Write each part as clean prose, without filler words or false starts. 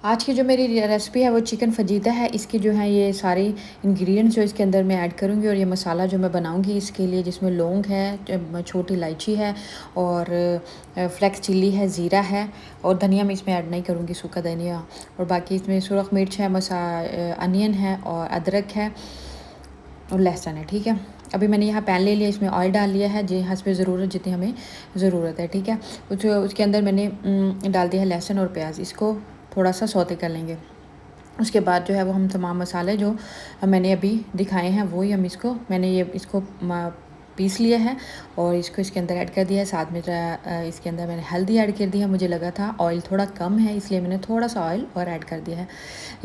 आज की जो मेरी रेसिपी है वो चिकन फजीता है। इसकी जो है ये सारी इंग्रेडिएंट्स जो इसके अंदर मैं ऐड करूँगी और ये मसाला जो मैं बनाऊँगी इसके लिए, जिसमें लौंग है, छोटी इलायची है और फ्लेक्स चिल्ली है, ज़ीरा है और धनिया मैं इसमें ऐड नहीं करूँगी, सूखा धनिया। और बाकी इसमें सुरख मिर्च है, अनियन है और अदरक है और लहसुन है। ठीक है, अभी मैंने यहाँ पैन ले लिया, इसमें ऑयल डाल लिया है जी हस्ब ज़रूरत, जितनी हमें ज़रूरत है। ठीक है, उसके अंदर मैंने डाल दिया है लहसुन और प्याज। इसको थोड़ा सा सौते कर लेंगे। उसके बाद जो है वो हम तमाम मसाले जो मैंने अभी दिखाए हैं वो ही हम मैंने इसको पीस लिया है और इसको इसके अंदर ऐड कर दिया है। साथ में इसके अंदर मैंने हल्दी ऐड कर दी है। मुझे लगा था ऑयल थोड़ा कम है, इसलिए मैंने थोड़ा सा ऑयल और ऐड कर दिया है।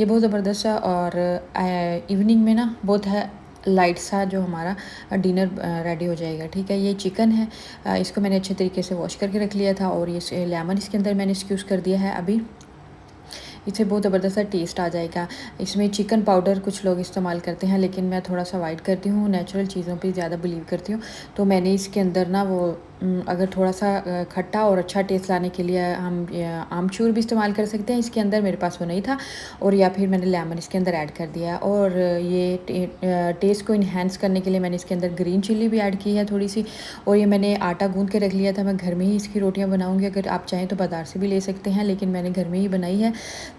ये बहुत ज़बरदस्त है और इवनिंग में ना बहुत है लाइट सा जो हमारा डिनर रेडी हो जाएगा। ठीक है, ये चिकन है, इसको मैंने अच्छे तरीके से वॉश करके रख लिया था और ये लेमन इसके अंदर मैंने यूज़ कर दिया है। अभी इससे बहुत ज़बरदस्त टेस्ट आ जाएगा। इसमें चिकन पाउडर कुछ लोग इस्तेमाल करते हैं, लेकिन मैं थोड़ा सा अवॉइड करती हूँ, नेचुरल चीज़ों पे ज़्यादा बिलीव करती हूँ। तो मैंने इसके अंदर ना वो अगर थोड़ा सा खट्टा और अच्छा टेस्ट लाने के लिए हम आमचूर भी इस्तेमाल कर सकते हैं। इसके अंदर मेरे पास वो नहीं था और या फिर मैंने लेमन इसके अंदर ऐड कर दिया। और ये टेस्ट को इन्हेंस करने के लिए मैंने इसके अंदर ग्रीन चिल्ली भी ऐड की है थोड़ी सी। और ये मैंने आटा गूँध के रख लिया था, मैं घर में ही इसकी रोटियाँ बनाऊँगी। अगर आप चाहें तो बाज़ार से भी ले सकते हैं, लेकिन मैंने घर में ही बनाई है।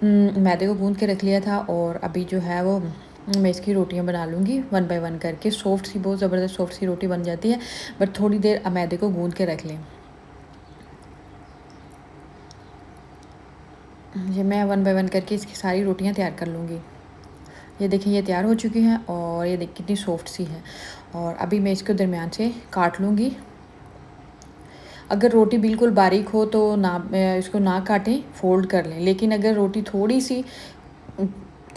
मैदे को गूँध के रख लिया था और अभी जो है वो मैं इसकी रोटियां बना लूँगी वन बाय वन करके। सॉफ्ट सी, बहुत ज़बरदस्त सॉफ्ट सी रोटी बन जाती है, बट थोड़ी देर मैदे को गूँध के रख लें। ये मैं वन बाय वन करके इसकी सारी रोटियां तैयार कर लूँगी। ये देखिए ये तैयार हो चुकी हैं और ये देखिए कितनी सॉफ्ट सी है। और अभी मैं इसको दरमियान से काट लूँगी। अगर रोटी बिल्कुल बारीक हो तो इसको ना काटें, फोल्ड कर लें। लेकिन अगर रोटी थोड़ी सी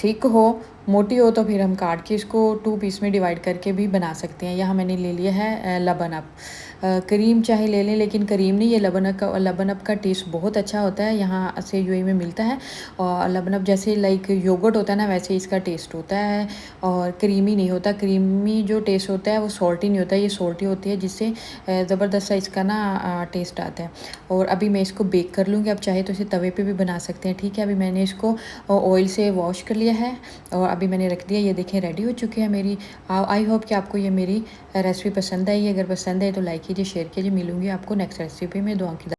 थिक हो, मोटी हो, तो फिर हम काट के इसको 2 पीस में डिवाइड करके भी बना सकते हैं। यहाँ मैंने ले लिया है लबन अप। क्रीम चाहे ले लें, लेकिन क्रीम नहीं, ये लबन अप का टेस्ट बहुत अच्छा होता है, यहाँ से यूएई में मिलता है। और लबन अप जैसे लाइक योगर्ट होता है ना, वैसे इसका टेस्ट होता है और क्रीमी नहीं होता। क्रीमी जो टेस्ट होता है वो सॉल्टी नहीं होता, ये सॉल्टी होती है, जिससे ज़बरदस्त सा इसका ना टेस्ट आता है। और अभी मैं इसको बेक कर लूँगी। आप चाहे तो इसे तवे पे भी बना सकते हैं। ठीक है, अभी मैंने इसको ऑयल से वॉश कर लिया है और अभी मैंने रख दिया। ये देखें रेडी हो चुकी है मेरी। आई होप कि आपको ये मेरी रेसिपी पसंद आई। अगर पसंद है तो लाइक कीजिए, शेयर कीजिए। मिलूँगी आपको नेक्स्ट रेसिपी में। दुआ की